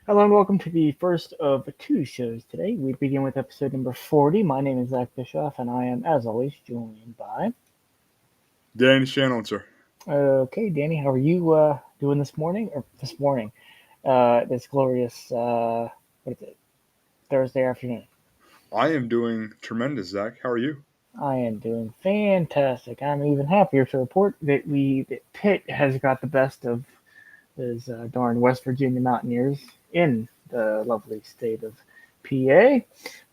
Hello and welcome to the first of two shows today. We begin with episode number 40. My name is Zach Bischoff, and I am, as always, joined by. Danny Shannon, sir. Okay, Danny, how are you doing this morning? Or this morning? This glorious, what is it, Thursday afternoon? I am doing tremendous, Zach. How are you? I am doing fantastic. I'm even happier to report that Pitt has got the best of those darn West Virginia Mountaineers in the lovely state of PA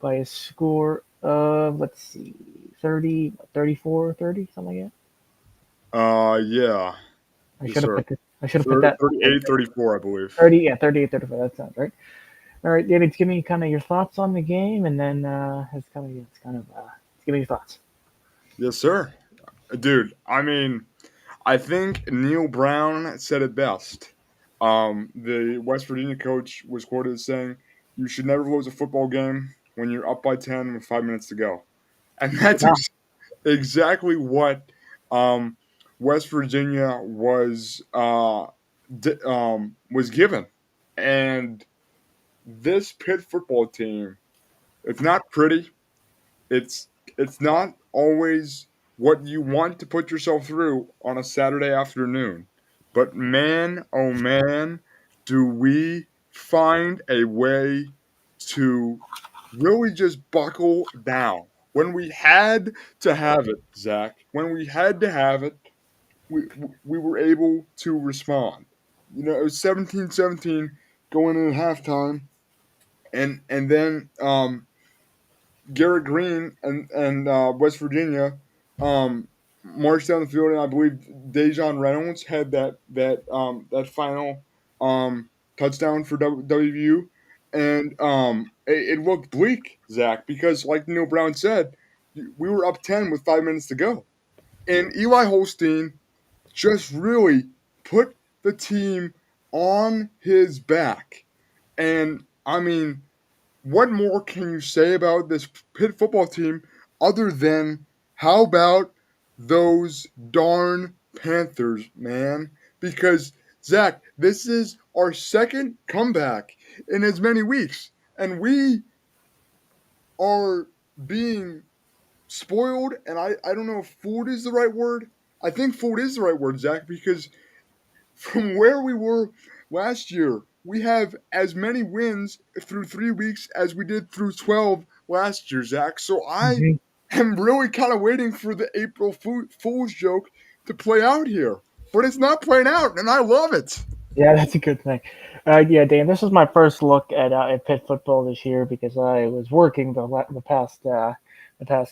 by a score of, let's see, 30, 34, 30, something like that. Yeah. I Yes, should have sir. put this, I should have put that up right 38, there. 34, I believe. 30, yeah, 38, 35. That sounds right. All right, Danny, give me kind of your thoughts on the game, and then give me your thoughts. Yes, sir. Dude, I think Neil Brown said it best. The West Virginia coach was quoted as saying, "You should never lose a football game when you're up by 10 with 5 minutes to go." And that's Yeah, exactly what um, West Virginia was given. And this Pitt football team, it's not pretty. It's it's not always what you want to put yourself through on a Saturday afternoon. But man, oh man, do we find a way to really just buckle down. When we had to have it, Zach, when we had to have it, we were able to respond. It was 17-17 going in at halftime, and then Garrett Green and West Virginia marched down the field, and I believe Dejon Reynolds had that final touchdown for WVU, and it looked bleak, Zach, because like Neil Brown said, we were up 10 with 5 minutes to go, and Eli Holstein just really put the team on his back, and what more can you say about this Pitt football team other than how about those darn Panthers, man? Because, Zach, this is our second comeback in as many weeks, and we are being spoiled. And I don't know if fooled is the right word. I think fooled is the right word, Zach, because from where we were last year, we have as many wins through 3 weeks as we did through 12 last year, Zach. So I mhm. am really kind of waiting for the April Fool's joke to play out here. But it's not playing out, and I love it. Yeah, that's a good thing. Yeah, Dan, this was my first look at Pitt football this year because I was working the past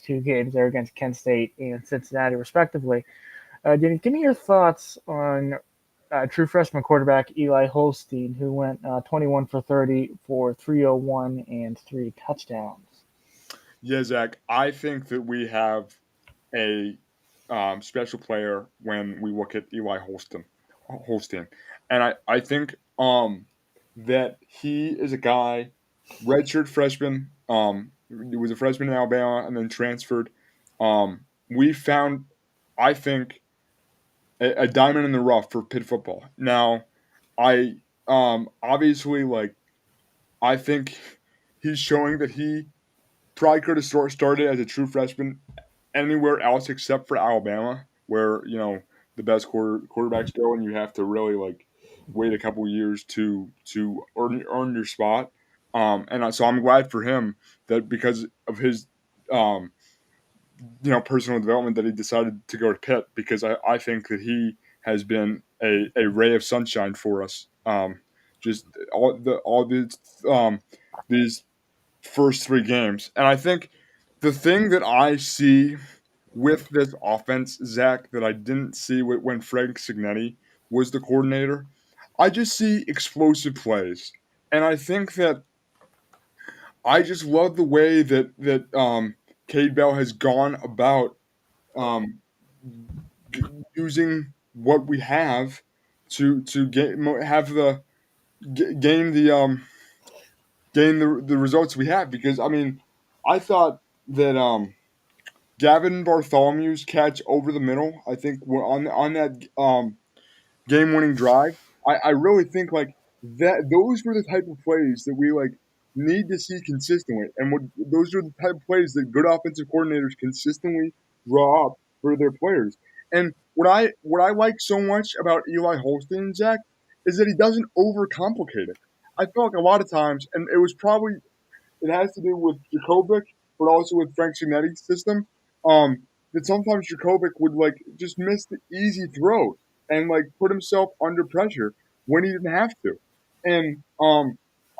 two games there against Kent State and Cincinnati, respectively. Danny, give me your thoughts on true freshman quarterback Eli Holstein, who went 21 for 30 for 301 and three touchdowns. Yeah, Zach, I think that we have a special player when we look at Holstein. And I think that he is a guy, redshirt freshman. He was a freshman in Alabama and then transferred. We found, I think, a diamond in the rough for Pitt football. Now, I obviously I think he's showing that he probably could have started as a true freshman anywhere else except for Alabama, where the best quarterbacks go, and you have to really wait a couple years to earn your spot. So I'm glad for him that because of his personal development that he decided to go to Pitt, because I think that he has been a ray of sunshine for us. Just these first three games, and I think the thing that I see with this offense, Zach, that I didn't see when Frank Signetti was the coordinator. I just see explosive plays, and I think that I just love the way that Cade Bell has gone about um, using what we have to have the gain the results we have. Because I thought that Gavin Bartholomew's catch over the middle, I think on that game winning drive, I really think that those were the type of plays that we like need to see consistently, and those are the type of plays that good offensive coordinators consistently draw up for their players. And what I like so much about Eli Holstein, Zach, is that he doesn't overcomplicate it. I feel like a lot of times, and it has to do with Jacobic, but also with Frank Sinetti's system. That sometimes Jacobic would like just miss the easy throws and like put himself under pressure when he didn't have to. And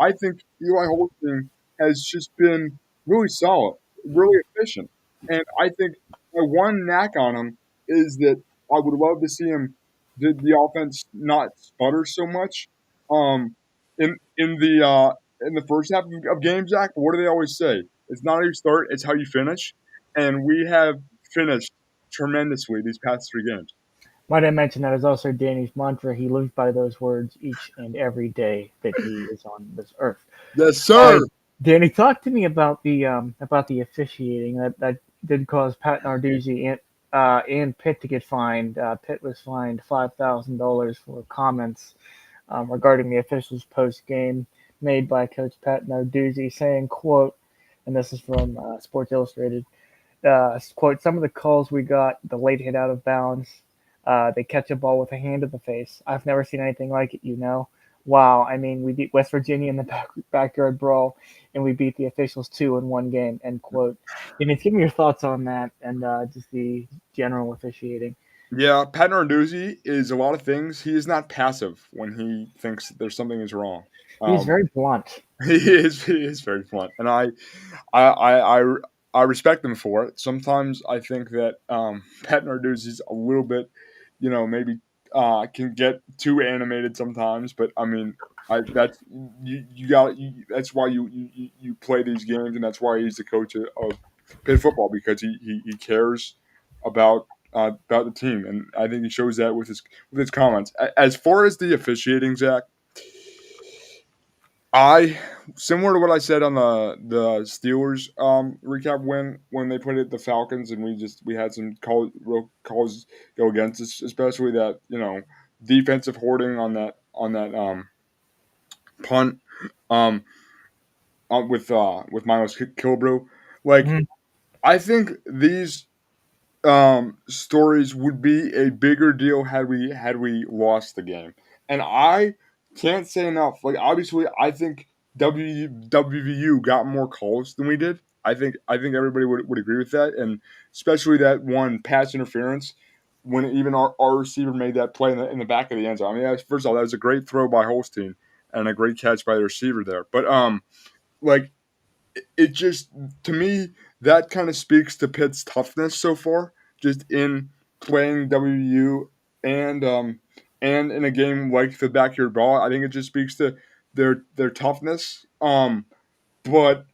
I think Eli Holstein has just been really solid, really efficient. And I think my one knack on him is that I would love to see him did the offense not sputter so much. Um, in the first half of games, Zach, what do they always say? It's not how you start, it's how you finish. And we have finished tremendously these past 3 games. Might I mention that is also Danny's mantra. He lives by those words each and every day that he is on this earth. Yes, Uh, sir. Danny, talk to me about the officiating that did cause Pat Narduzzi and Pitt to get fined. Pitt was fined $5,000 for comments regarding the officials post game made by Coach Pat Narduzzi, saying, "quote," and this is from Sports Illustrated. Quote, "some of the calls we got, the late hit out of bounds, they catch a ball with a hand in the face. I've never seen anything like it. Wow, I mean, we beat West Virginia in the backyard brawl, and we beat the officials too in one game," end quote. Can you give me your thoughts on that and just the general officiating? Yeah, Pat Narduzzi is a lot of things. He is not passive when he thinks that there's something is wrong. He's Um, very blunt. he is very blunt, and I, I, I, I respect him for it. Sometimes I think that Pat Narduzzi's a little bit, maybe can get too animated sometimes. But I mean, that's you got that's why you play these games, and that's why he's the coach of Pitt football because he cares about the team, and I think he shows that with his comments. As far as the officiating, Zach, I similar to what I said on the Steelers recap when they put it the Falcons and we had some real calls go against us, especially that defensive hoarding on that punt um with Miles Kilbrew. Like Mhm. I think these stories would be a bigger deal had we lost the game. And I can't say enough. Like obviously, I think WVU got more calls than we did. I think everybody would agree with that, and especially that one pass interference when even our receiver made that play in the back of the end zone. I mean, first of all, that was a great throw by Holstein and a great catch by the receiver there. But like it just to me that kind of speaks to Pitt's toughness so far, just in playing WU and in a game like the backyard ball. I think it just speaks to their toughness. But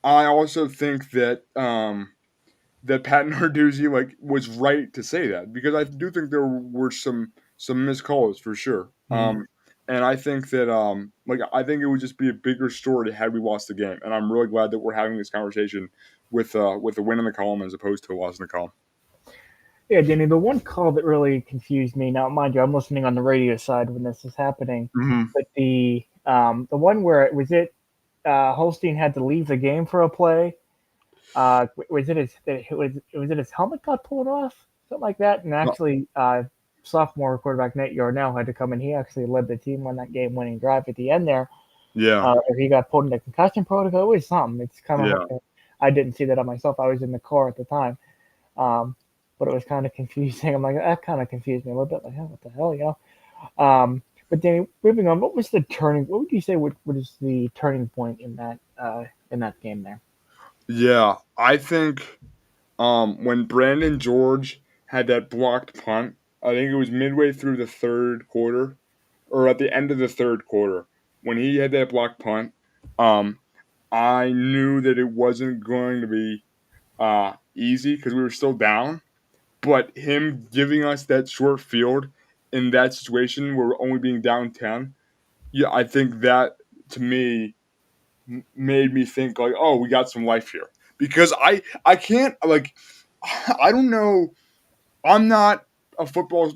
I also think that Pat Narduzzi was right to say that because I do think there were some missed calls for sure. Mhm. And I think that I think it would just be a bigger story had we lost the game. And I'm really glad that we're having this conversation with a win in the column as opposed to a loss in the column. Yeah, Danny, the one call that really confused me. Now, mind you, I'm listening on the radio side when this is happening, Mm-hmm. but the one where Holstein had to leave the game for a play. Was it his helmet got pulled off, something like that, and actually sophomore quarterback Nate Yarnell had to come in. He actually led the team on that game-winning drive at the end there. Yeah, Or he got pulled into concussion protocol. It was something. It's kind of yeah, I didn't see that on myself. I was in the car at the time, um, but it was kind of confusing. I'm like that kind of confused me a little bit. Like, oh, what the hell. But Danny, moving on, what was the turning? What would you say? What is the turning point in that game there? yeah. I think when Brandon George had that blocked punt, I think it was midway through the third quarter or at the end of the third quarter when he had that blocked punt. Um, I knew that it wasn't going to be easy because we were still down. But him giving us that short field in that situation where we're only being down 10, yeah, I think that to me made me think like, oh, we got some life here because I can't I don't know. I'm not a football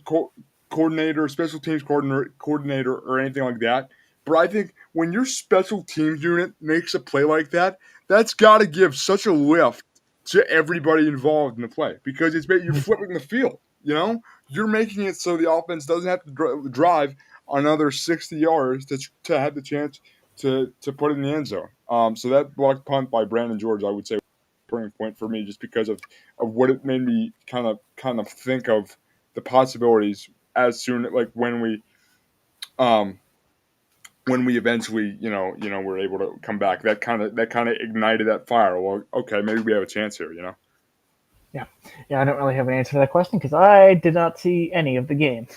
coordinator, special teams coordinator, or anything like that. But I think when your special teams unit makes a play like that, that's got to give such a lift to everybody involved in the play because you're flipping the field. You're making it so the offense doesn't have to drive another 60 yards to have the chance to put it in the end zone. So that blocked punt by Brandon George, I would say, was a turning point for me just because of what it made me kind of think of the possibilities as soon like um when we eventually were able to come back. That kind of ignited that fire. Well, okay, maybe we have a chance here. Yeah, yeah. I don't really have an answer to that question because I did not see any of the game.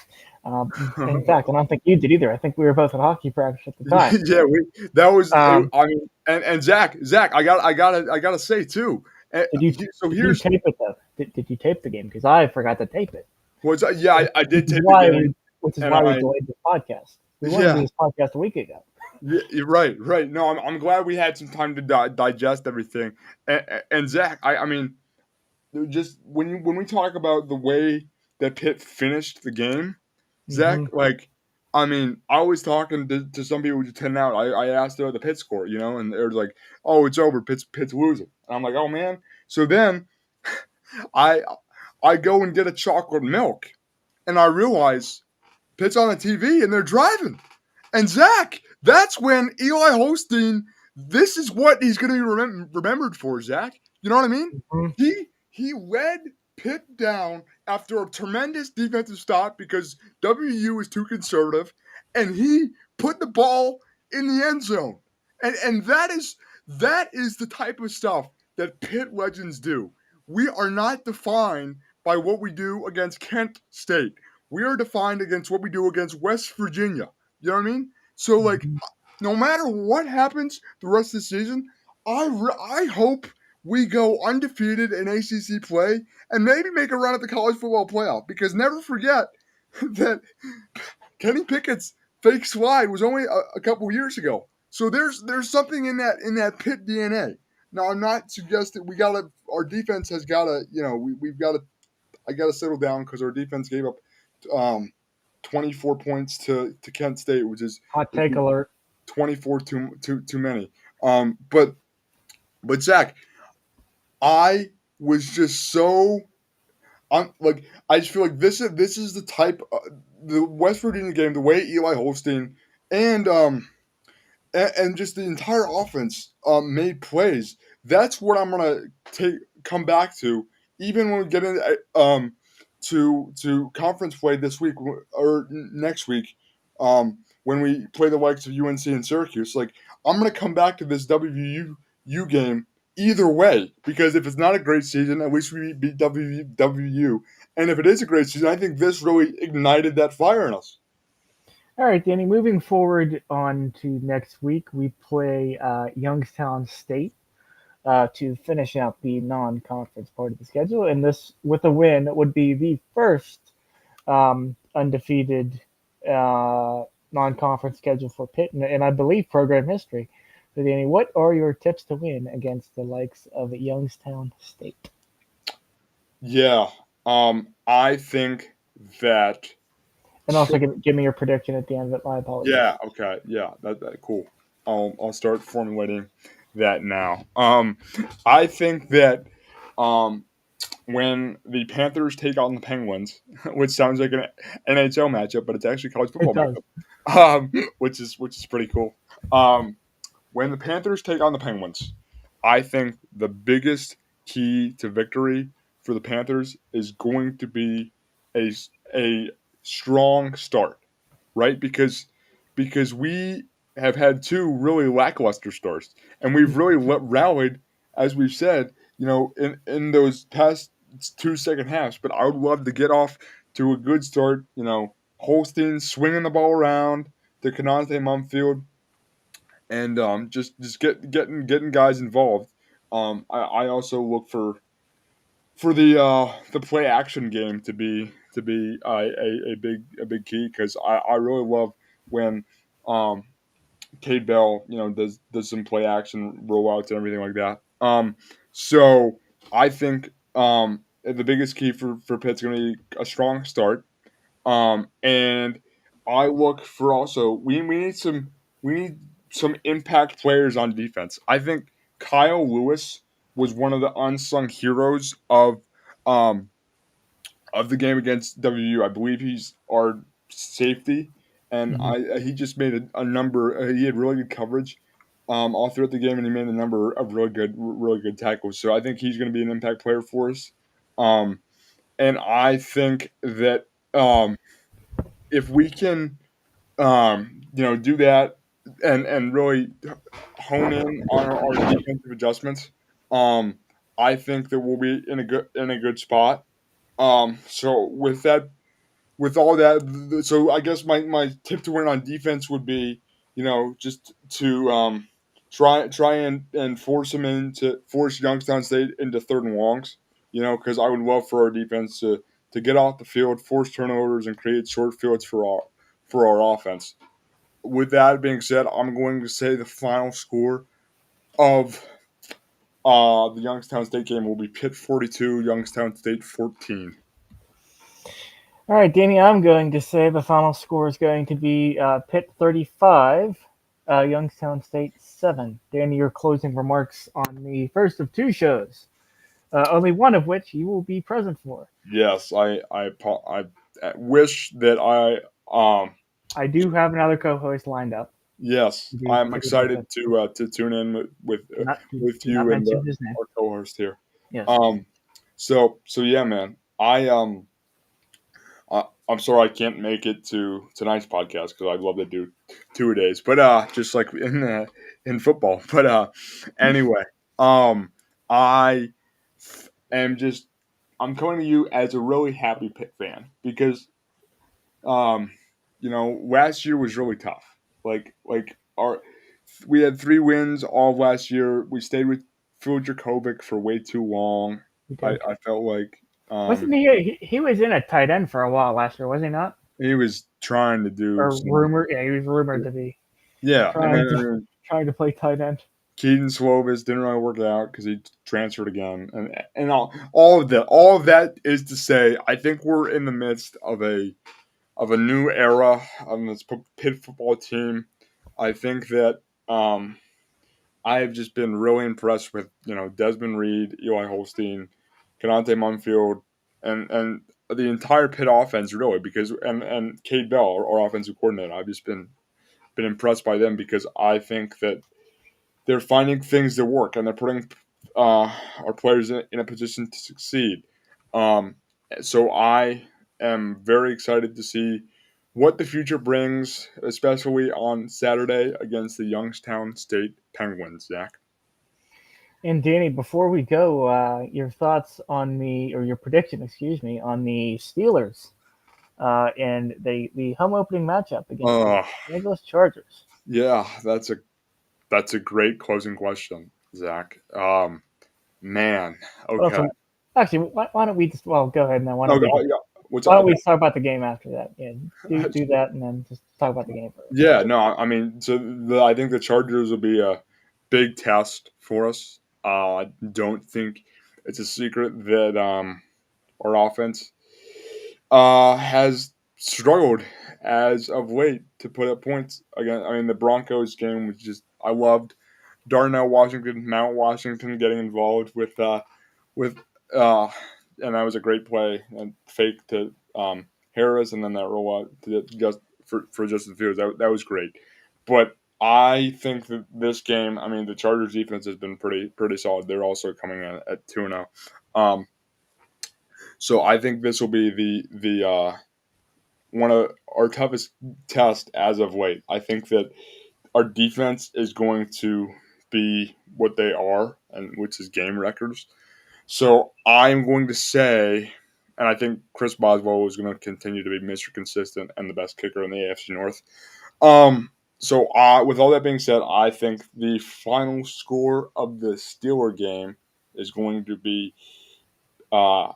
In fact, I don't think you did either. I think we were both at hockey practice at the time. Yeah, that was. Um, I mean, and Zach, I gotta say too. did you So did you here's tape it though? Did you tape the game? Because I forgot to tape it. what's yeah, I Which did is tape the why game, we which is and why we delayed this podcast. We wanted to do yeah, this podcast a week ago. yeah, you're right. No, I'm glad we had some time to digest everything. And Zach, I mean, just when we talk about the way that Pitt finished the game, Zach, Hmm. like, I mean, I was talking to some people who just 10 out. I asked the Pitt score, and they're like, "Oh, it's over. Pitt's losing." And I'm like, "Oh man." So then I I go and get a chocolate milk, and I realize Pitt's on the TV and they're driving. And Zach, that's when Eli Holstein. This is what he's going to be remembered for, Zach. You know what I mean? Hmm. He led Pitt down after a tremendous defensive stop because WU was too conservative, and he put the ball in the end zone. And that is the type of stuff that Pitt legends do. We are not defined by what we do against Kent State. We are defined against what we do against West Virginia. You know what I mean? So like, Hmm. no matter what happens the rest of the season, I hope we go undefeated in ACC play and maybe make a run at the college football playoff. Because never forget that Kenny Pickett's fake slide was only a couple years ago. So there's something in that Pitt DNA. Now I'm not suggesting our defense has gotta we've gotta I gotta settle down because our defense gave up um, 24 points to Kent State, which is Hot take alert. 24 too many. But Zach, I was just so I just feel like this is the type the West Virginia game, the way Eli Holstein and just the entire offense made plays. That's what I'm gonna come back to, even when we get into to conference play this week or next week, when we play the likes of UNC and Syracuse. Like I'm gonna come back to this WU game either way because if it's not a great season, at least we beat WU, and if it is a great season, I think this really ignited that fire in us. All right, Danny. Moving forward on to next week, we play Youngstown State to finish out the non-conference part of the schedule, and this, with a win, would be the first undefeated non-conference schedule for Pitt, and I believe program history. So, Danny, what are your tips to win against the likes of Youngstown State? Yeah, I think that. And also give me your prediction at the end of it. My apologies. Yeah. Okay. Yeah. That cool. I'll start formulating that now. I think that um, when the Panthers take on the Penguins, which sounds like an NHL matchup, but it's actually a college It football does. matchup, which is pretty cool. When the Panthers take on the Penguins, I think the biggest key to victory for the Panthers is going to be a a strong start, right? Because we have had two really lackluster starts, and we've really rallied, as we've said, in those past two second halves. But I would love to get off to a good start. Holstein swinging the ball around to Kanante Mumfield, and just getting guys involved. I also look for the play action game to be a big key because I really love when um, Cade Bell does some play action rollouts and everything like that. So I think the biggest key for Pitt's going to be a strong start. And I look for also we need some we need some impact players on defense. I think Kyle Lewis was one of the unsung heroes um, of the game against WU. I believe he's our safety, and Mhm. he just made a number. He had really good coverage all throughout the game, and he made a number of really good tackles. So I think he's going to be an impact player for us. Um, and I think that if we can, do that and really hone in on our defensive adjustments, I think that we'll be in a good spot. So with all that, so I guess my tip to win on defense would be, just to try and force Youngstown State into third and longs. Because I would love for our defense to get off the field, force turnovers, and create short fields for our offense. With that being said, I'm going to say the final score of the Youngstown State game will be Pitt 42, Youngstown State 14. All right, Danny, I'm going to say the final score is going to be Pitt 35, Youngstown State 7. Danny, your closing remarks on the first of two shows, only one of which you will be present for. Yes, I wish that I do have another co-host lined up. yes, I'm To do both excited of to tune in do not do, with do not you and mention his name. our co-host here. Yes. Um, so yeah, man, I'm sorry I can't make it to tonight's podcast because I'd love to do 2 days, but just like in football. But anyway, I am just I'm coming to you as a really happy Pitt fan because um, last year was really tough. Like our we had 3 wins all of last year. We stayed with Phil Dracovic for way too long. He I, did. I felt like Wasn't he was in a tight end for a while last year, was he not? he was trying to do Or some. rumor? Yeah, he was rumored to be Yeah, and trying to then trying to play tight end. Keaton Slovis didn't really work out because he transferred again, and all of that is to say, I think we're in the midst of a new era of this Pitt football team. I think that I have just been really impressed with Desmond Reed, Eli Holstein, Kanante Munfield, and the entire Pitt offense really because and Cade Bell, our offensive coordinator. I've just been impressed by them because I think that they're finding things that work and they're putting our players in a position to succeed. Um, so I am very excited to see what the future brings, especially on Saturday against the Youngstown State Penguins, Zach. And Danny, before we go, your thoughts on your prediction, excuse me, on the Steelers and the home opening matchup against the Uh, Los Angeles Chargers. yeah, that's a great closing question, Zach. Man, Well, okay. so actually, why don't we just go ahead and then Okay, yeah. What's why up? don't we talk about the game after that? Yeah, do that and then just talk about the game first. Yeah, no, I mean, I think the Chargers will be a big test for us. I don't think it's a secret that our offense has struggled as of late to put up points again. I mean, the Broncos game was just I loved Darnell Washington, Mount Washington getting involved with and that was a great play and fake to Harris and then that rollout to just for Justin Fields. That was great. But I think that this game, I mean, the Chargers defense has been pretty solid. They're also coming in at 2-0. So I think this will be the one of our toughest tests as of late. I think that our defense is going to be what they are, and which is game records. So I'm going to say, and I think Chris Boswell is going to continue to be Mr. Consistent and the best kicker in the AFC North. So with all that being said, I think the final score of the Steeler game is going to be uh,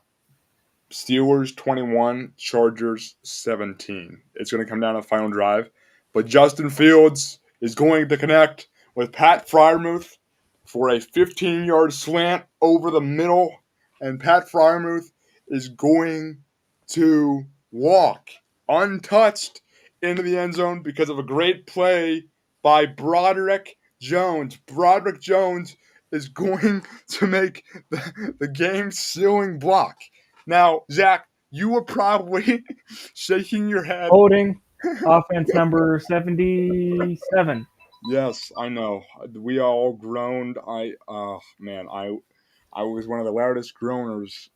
Steelers 21, Chargers 17. It's going to come down to the final drive. But Justin Fields is going to connect with Pat Fryermuth for a 15-yard slant over the middle. And Pat Fryermuth is going to walk untouched into the end zone because of a great play by Broderick Jones. Broderick Jones is going to make the game sealing block. Now, Zach, you were probably shaking your head. Holding offense number 77. Yes, I know. We all groaned. I was one of the loudest groaners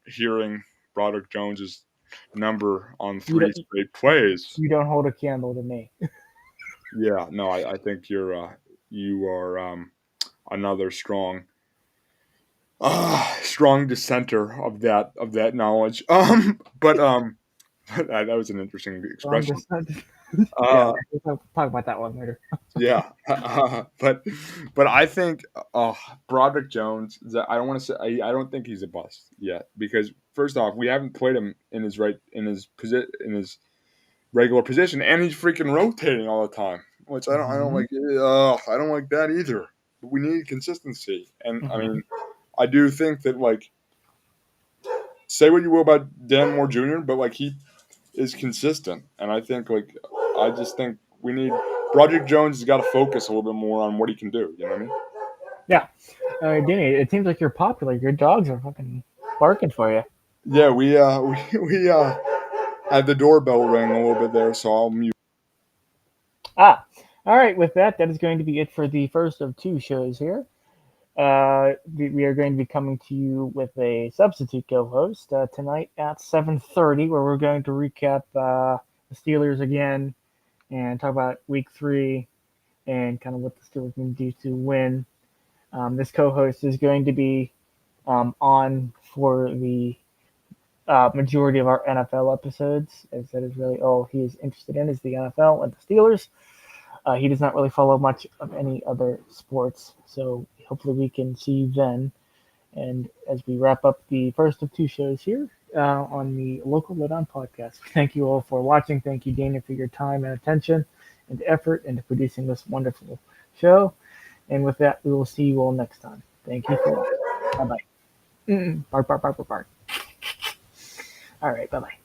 hearing Broderick Jones's number on You 3 don't, straight plays. you don't hold a candle to me. Yeah, no, I think you are another strong dissenter of that knowledge. That was an interesting expression. Yeah, Uh, we'll talk about that one later. yeah, but I think Broderick Jones. I don't want to say I don't think he's a bust yet because first off, we haven't played him in his regular position, and he's freaking rotating all the time, which I don't like. I don't like that either. But we need consistency, and I mean, I do think that like say what you will about Dan Moore Jr., but like he is consistent, and I think I just think we need Broderick Jones has got to focus a little bit more on what he can do. You know what I mean? Yeah. Danny, it seems like you're popular. Your dogs are fucking barking for you. Yeah, we had the doorbell ring a little bit there, so I'll mute. All right. With that is going to be it for the first of two shows here. We are going to be coming to you with a substitute co-host tonight at 7:30, where we're going to recap the Steelers again and talk about Week 3 and kind of what the Steelers can do to win. This co-host is going to be on for the majority of our NFL episodes, as that is really all he is interested in is the NFL and the Steelers. He does not really follow much of any other sports, so hopefully we can see you then. And as we wrap up the first of two shows here on the Local Lowdown podcast, thank you all for watching. Thank you, Dana, for your time and attention and effort into producing this wonderful show. And with that, we will see you all next time. Thank you for watching. Bye-bye. Bark, bark, bark, bark, bark. All right, bye-bye.